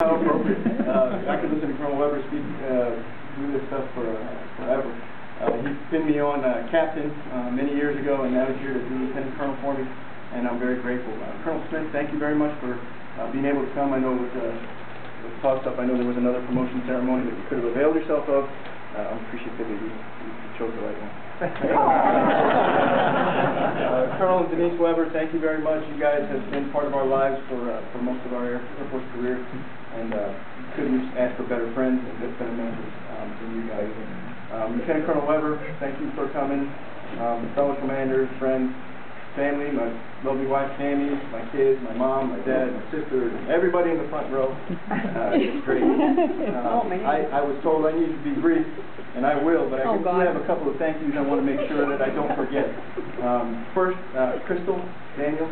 How appropriate. I could listen to Colonel Weber speak, do this stuff forever. He pinned me on captain many years ago, and now he's here to be lieutenant colonel for me, and I'm very grateful. Colonel Smith, thank you very much for being able to come. I know with tossed up, I know there was another promotion ceremony that you could have availed yourself of. I'm appreciative that you chose the right one. Colonel and Denise Weber, thank you very much. You guys have been part of our lives for most of our Air Force career, and couldn't ask for better friends and good fellow members than you guys. Lieutenant Colonel Weber, thank you for coming. Fellow commanders, friends, family, my lovely wife Tammy, my kids, my mom, my dad, my sister, everybody in the front row. It's great. I was told I needed to be brief, and I will, but I do have a couple of thank yous I want to make sure that I don't forget. First, Crystal, Daniel,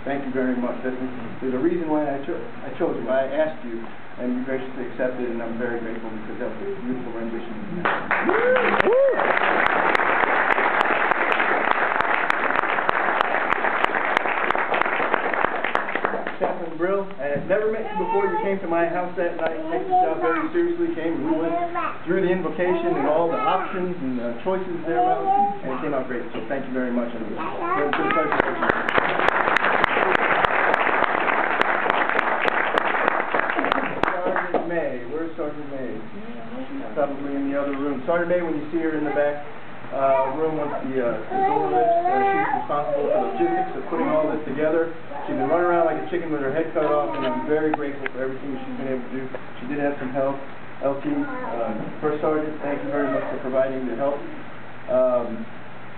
thank you very much. There's a reason why I chose you. I asked you, and you graciously accepted, and I'm very grateful because that was a beautiful rendition. Chaplain Brill, I had never met you before. You came to my house that night, take the job very seriously, and we went through the invocation and all the options and choices thereof, and it came out great. So thank you very much. And it was a good pleasure. Sergeant May, where's Sergeant May? She's probably in the other room. Sergeant May, when you see her in the back room with the door lifts, she's responsible for the logistics of putting all this together. She's been running around like a chicken with her head cut off, and I'm very grateful for everything that she's been able to do. She did have some help. LT, First Sergeant, thank you very much for providing the help.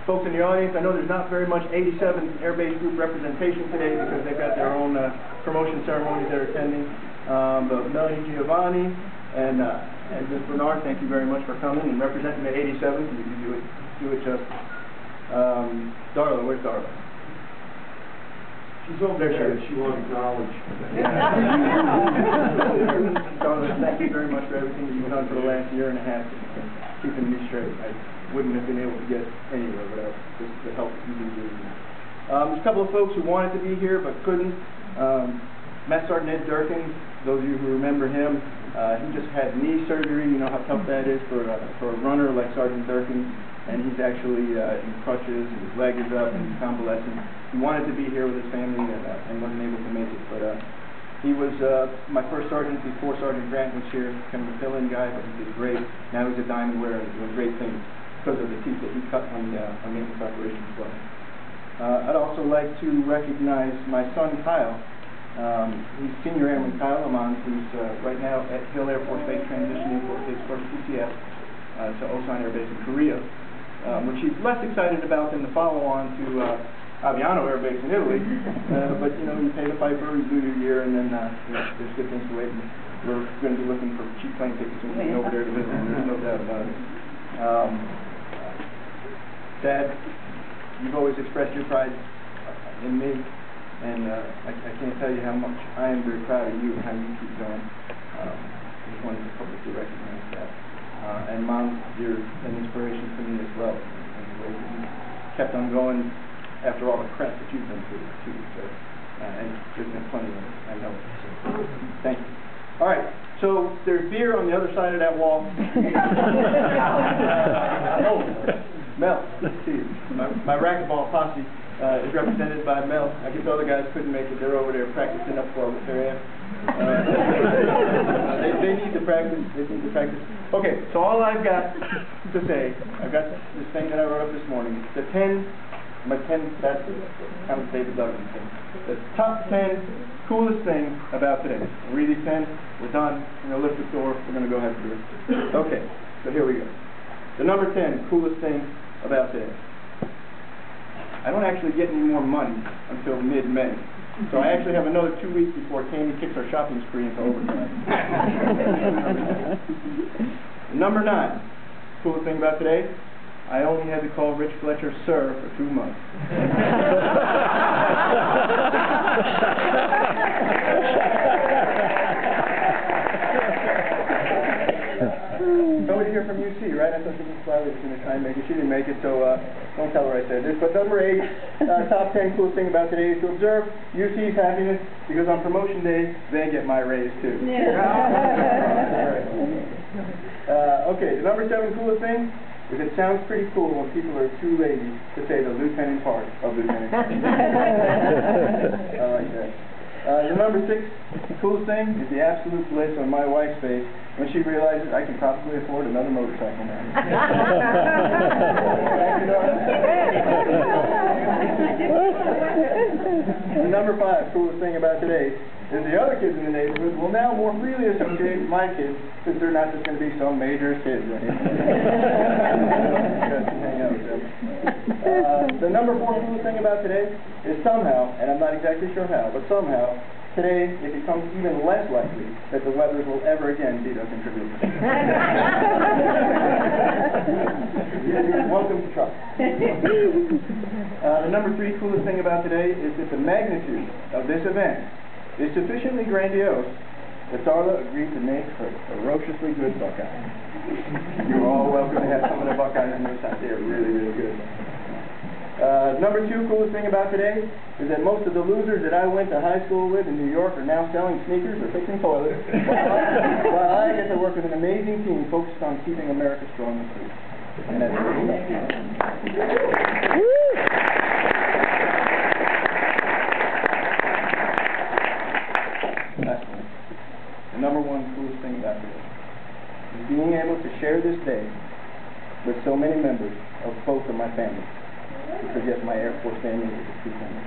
Folks in the audience, I know there's not very much 87 Air Base Group representation today because they've got their own promotion ceremonies they're attending. But Melanie Giovanni and Ms. Bernard, thank you very much for coming and representing the 87. You do it justice. Darla, where's Darla? She's over there. She wants knowledge. Darla, thank you very much for everything you've done for the last year and a half, keeping me straight. I wouldn't have been able to get anywhere without the help that you've been giving me. There's a couple of folks who wanted to be here but couldn't. Master Sergeant Ed Durkin, those of you who remember him, he just had knee surgery. You know how tough that is for a runner like Sergeant Durkin, and he's actually in crutches, and his leg is up, and he's convalescing. He wanted to be here with his family and wasn't able to make it, but he was my first sergeant before Sergeant Grant was here, kind of a fill-in guy, but he did great. Now he's a diamond wearer, and he's doing great things because of the teeth that he cut on maintenance operations as well. I'd also like to recognize my son Kyle. He's Senior Airman Kyle Lamont, who's right now at Hill Air Force Base transitioning for his first PCS to Osan Air Base in Korea, which he's less excited about than the follow-on to Aviano Air Base in Italy. But you know, you pay the piper, you do your year, and then you know, there's good things to wait. And we're going to be looking for cheap plane tickets and getting over there to visit. There's no doubt about it. Dad, you've always expressed your pride in me, and I can't tell you how much I am very proud of you and how you keep going. I just wanted to publicly recognize that. And Mom, you're an inspiration to me as well, in the way that you kept on going after all the crap that you've been through, too. So, and there's been plenty of it, I know. So, thank you. All right, so there's beer on the other side of that wall. Oh, Mel, let's see. My racquetball posse is represented by Mel. I guess the other guys couldn't make it. They're over there practicing up for their ass. They need to practice. They need to practice. Okay, so all I've got to say, I've got this thing that I wrote up this morning. The 10, that's kind of David Douglas thing. The top 10 coolest things about today. We'll read these 10. We're done. We're going to lift the door. We're going to go have a beer. Okay, so here we go. The number 10 coolest thing about today. I don't actually get any more money until mid-May. So I actually have another 2 weeks before Tammy kicks our shopping spree into overtime. Number 9, coolest thing about today, I only had to call Rich Fletcher sir for 2 months. somebody here from UC, right? I thought Mrs. Smiley was going to try and make it. She didn't make it, so don't tell her I said this. But number 8, top 10 coolest thing about today is to observe UC's happiness, because on promotion day, they get my raise too. Okay, the number 7 coolest thing is it sounds pretty cool when people are too lazy to say the lieutenant part of lieutenant. I like that. The number 6 coolest thing is the absolute bliss on my wife's face when she realizes I can probably afford another motorcycle now. The number 5 coolest thing about today is the other kids in the neighborhood will now more freely associate with my kids, since they're not just going to be some major kids anymore. Hang out with them. The number 4 coolest thing about today is somehow, and I'm not exactly sure how, but somehow, today it becomes even less likely that the Weathers will ever again beat us in trivia. Welcome to Trump. The number 3 coolest thing about today is that the magnitude of this event is sufficiently grandiose that Darla agreed to make her ferociously good Buckeyes. You're all welcome to have some of the Buckeyes in your side. They're really, really good. Number 2 coolest thing about today is that most of the losers that I went to high school with in New York are now selling sneakers or fixing toilets, while I get to work with an amazing team focused on keeping America strong and free. And that's the number 1 coolest thing about today is being able to share this day with so many members of both of my families. Because yes, my Air Force family is a true family.